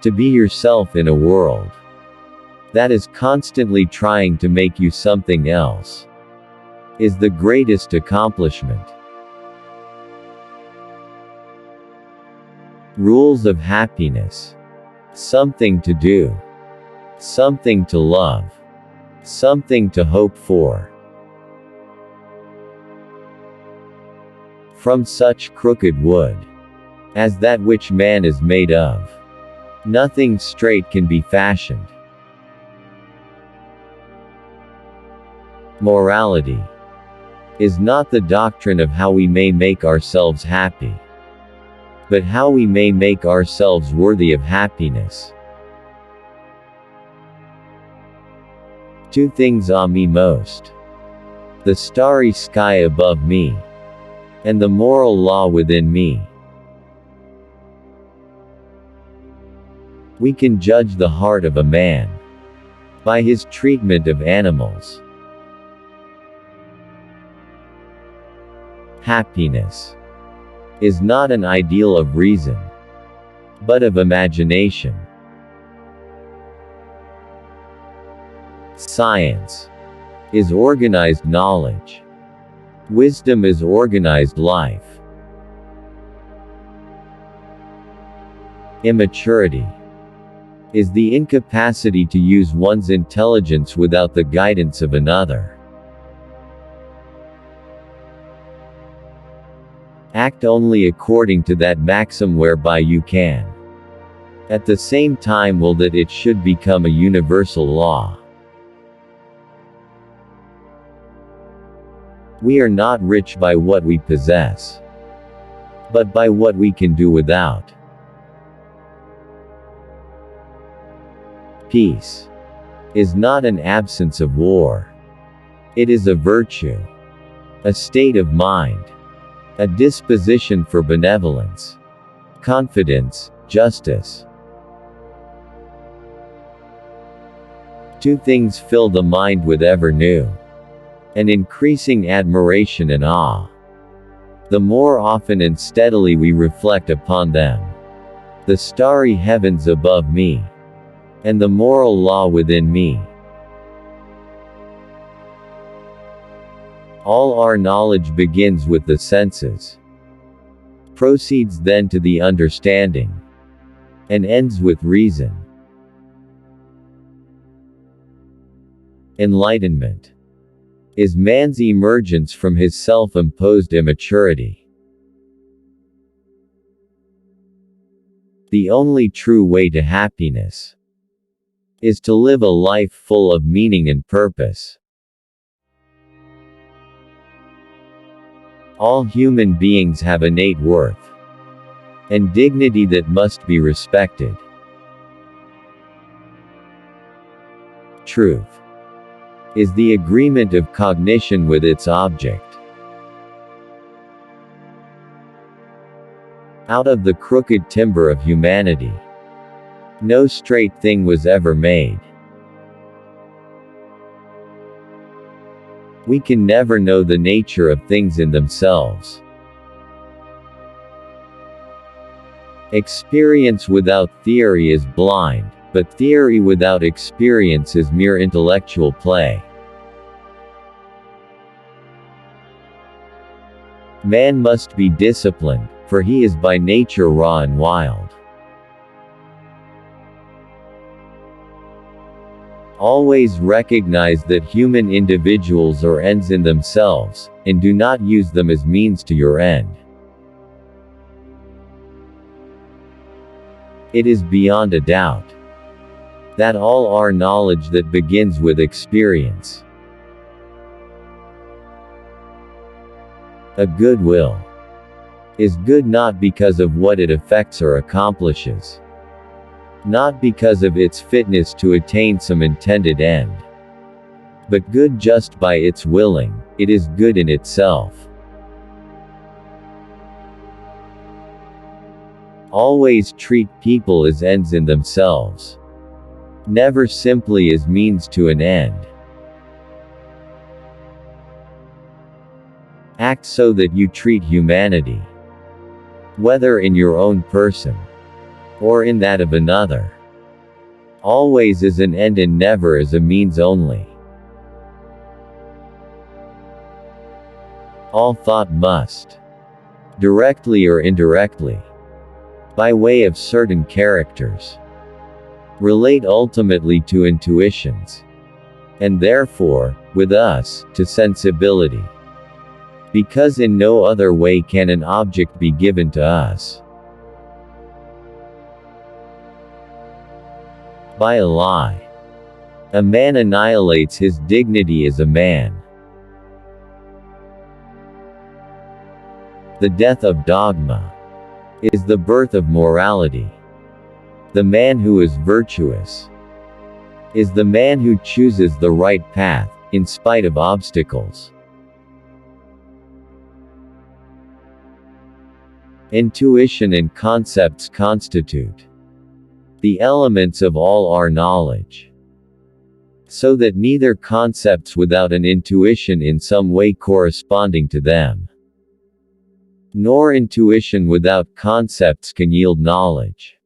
To be yourself in a world that is constantly trying to make you something else is the greatest accomplishment. Rules of happiness. Something to do. Something to love. Something to hope for. From such crooked wood as that which man is made of, nothing straight can be fashioned. Morality is not the doctrine of how we may make ourselves happy, but how we may make ourselves worthy of happiness. Two things awe me most: the starry sky above me, and the moral law within me. We can judge the heart of a man by his treatment of animals. Happiness is not an ideal of reason, but of imagination. Science is organized knowledge. Wisdom is organized life. Immaturity is the incapacity to use one's intelligence without the guidance of another. Act only according to that maxim whereby you can. At the same time will that it should become a universal law. We are not rich by what we possess, but by what we can do without. Peace is not an absence of war. It is a virtue, a state of mind, a disposition for benevolence, confidence, justice. Two things fill the mind with ever new and increasing admiration and awe. The more often and steadily we reflect upon them: the starry heavens above me, and the moral law within me. All our knowledge begins with the senses, proceeds then to the understanding, and ends with reason. Enlightenment is man's emergence from his self-imposed immaturity. The only true way to happiness is to live a life full of meaning and purpose. All human beings have innate worth and dignity that must be respected. Truth is the agreement of cognition with its object. Out of the crooked timber of humanity, no straight thing was ever made. We can never know the nature of things in themselves. Experience without theory is blind, but theory without experience is mere intellectual play. Man must be disciplined, for he is by nature raw and wild. Always recognize that human individuals are ends in themselves, and do not use them as means to your end. It is beyond a doubt that all our knowledge that begins with experience. A good will is good not because of what it affects or accomplishes, not because of its fitness to attain some intended end, but good just by its willing. It is good in itself. Always treat people as ends in themselves, never simply as means to an end. Act so that you treat humanity, whether in your own person or in that of another. Always as an end and never as a means only. All thought must, directly or indirectly, by way of certain characters, relate ultimately to intuitions, and therefore, with us, to sensibility. Because in no other way can an object be given to us. By a lie, a man annihilates his dignity as a man. The death of dogma is the birth of morality. The man who is virtuous is the man who chooses the right path, in spite of obstacles. Intuition and concepts constitute the elements of all our knowledge, so that neither concepts without an intuition in some way corresponding to them, nor intuition without concepts can yield knowledge.